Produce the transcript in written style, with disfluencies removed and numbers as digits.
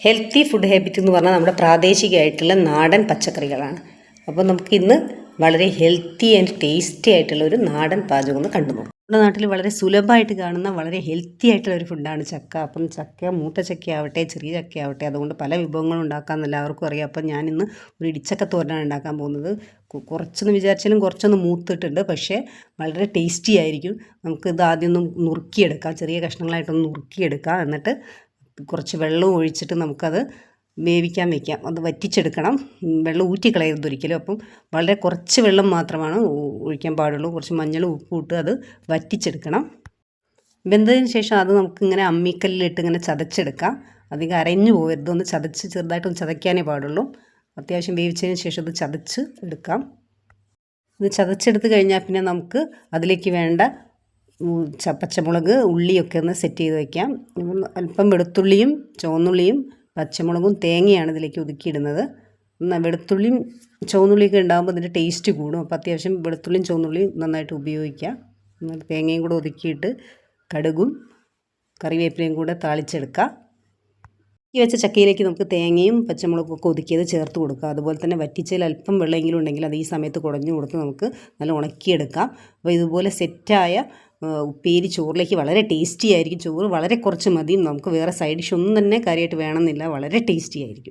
Healthy food habit എന്ന് പറഞ്ഞാൽ നമ്മുടെ പ്രാദേശികമായിട്ടുള്ള നാടൻ പച്ചക്കറികളാണ്. അപ്പോൾ നമുക്ക് ഇന്ന് വളരെ ഹെൽത്തി ആൻഡ് ടേസ്റ്റി ആയിട്ടുള്ള ഒരു നാടൻ പാചകം ഒന്ന് കണ്ടുപോകും. നമ്മുടെ നാട്ടിൽ വളരെ സുലഭമായിട്ട് കാണുന്ന വളരെ ഹെൽത്തി ആയിട്ടുള്ള ഒരു ഫുഡാണ് ചക്ക. അപ്പം ചക്ക മൂത്ത ചക്കയാവട്ടെ ചെറിയ ചക്കയാവട്ടെ അതുകൊണ്ട് പല വിഭവങ്ങളും ഉണ്ടാക്കാമെന്ന് എല്ലാവർക്കും അറിയാം. അപ്പം ഞാനിന്ന് ഒരു ഇടിച്ചക്ക തോരനാണ് ഉണ്ടാക്കാൻ പോകുന്നത്. കുറച്ചൊന്ന് വിചാരിച്ചാലും കുറച്ചൊന്ന് മൂത്തിട്ടുണ്ട്, പക്ഷേ വളരെ ടേസ്റ്റി ആയിരിക്കും. നമുക്കിത് ആദ്യം ഒന്ന് നുറുക്കിയെടുക്കാം, ചെറിയ കഷ്ണങ്ങളായിട്ടൊന്ന് നുറുക്കിയെടുക്കാം. എന്നിട്ട് കുറച്ച് വെള്ളം ഒഴിച്ചിട്ട് നമുക്കത് വേവിക്കാൻ വയ്ക്കാം. അത് വറ്റിച്ചെടുക്കണം, വെള്ളം ഊറ്റിക്കളയരുത് ഒരിക്കലും. അപ്പം വളരെ കുറച്ച് വെള്ളം മാത്രമാണ് ഒഴിക്കാൻ പാടുള്ളൂ. കുറച്ച് മഞ്ഞളും ഉപ്പും ഇട്ട് അത് വറ്റിച്ചെടുക്കണം. വെന്തതിന് ശേഷം അത് നമുക്കിങ്ങനെ അമ്മിക്കല്ലിലിട്ട് ഇങ്ങനെ ചതച്ചെടുക്കാം. അധികം അരഞ്ഞു പോകരുത്, ഒന്ന് ചതച്ച് ചെറുതായിട്ടൊന്ന് ചതയ്ക്കാനേ പാടുള്ളൂ. അത്യാവശ്യം വേവിച്ചതിന് ശേഷം ഇത് ചതച്ച് എടുക്കാം. ഇത് ചതച്ചെടുത്ത് കഴിഞ്ഞാൽ പിന്നെ നമുക്ക് അതിലേക്ക് വേണ്ട പച്ചമുളക് ഉള്ളിയൊക്കെ ഒന്ന് സെറ്റ് ചെയ്ത് വയ്ക്കാം. അല്പം വെളുത്തുള്ളിയും ചുവന്നുള്ളിയും പച്ചമുളകും തേങ്ങയാണ് ഇതിലേക്ക് ഒതുക്കിയിടുന്നത്. വെളുത്തുള്ളിയും ചുവന്നുള്ളിയൊക്കെ ഉണ്ടാകുമ്പോൾ അതിൻ്റെ ടേസ്റ്റ് കൂടും. അപ്പോൾ അത്യാവശ്യം വെളുത്തുള്ളിയും ചുവന്നുള്ളിയും നന്നായിട്ട് ഉപയോഗിക്കുക. എന്നിട്ട് തേങ്ങയും കൂടെ ഒതുക്കിയിട്ട് കടുകും കറിവേപ്പിലയും കൂടെ താളിച്ചെടുക്കുക. ഈ വെച്ച ചക്കയിലേക്ക് നമുക്ക് തേങ്ങയും പച്ചമുളകും ഒക്കെ ഒതുക്കിയത് ചേർത്ത് കൊടുക്കുക. അതുപോലെ തന്നെ വറ്റിച്ചതിൽ അല്പം വെള്ളമെങ്കിലും ഉണ്ടെങ്കിൽ അത് ഈ സമയത്ത് കുടഞ്ഞു കൊടുത്ത് നമുക്ക് നല്ല ഉണക്കിയെടുക്കാം. അപ്പോൾ ഇതുപോലെ സെറ്റായ ഉപ്പേരി ചോറിലേക്ക് വളരെ ടേസ്റ്റി ആയിരിക്കും. ചോറ് വളരെ കുറച്ച് മതി, നമുക്ക് വേറെ സൈഡ് ഡിഷ് ഒന്നും തന്നെ കാര്യമായിട്ട് വേണമെന്നില്ല, വളരെ ടേസ്റ്റി ആയിരിക്കും.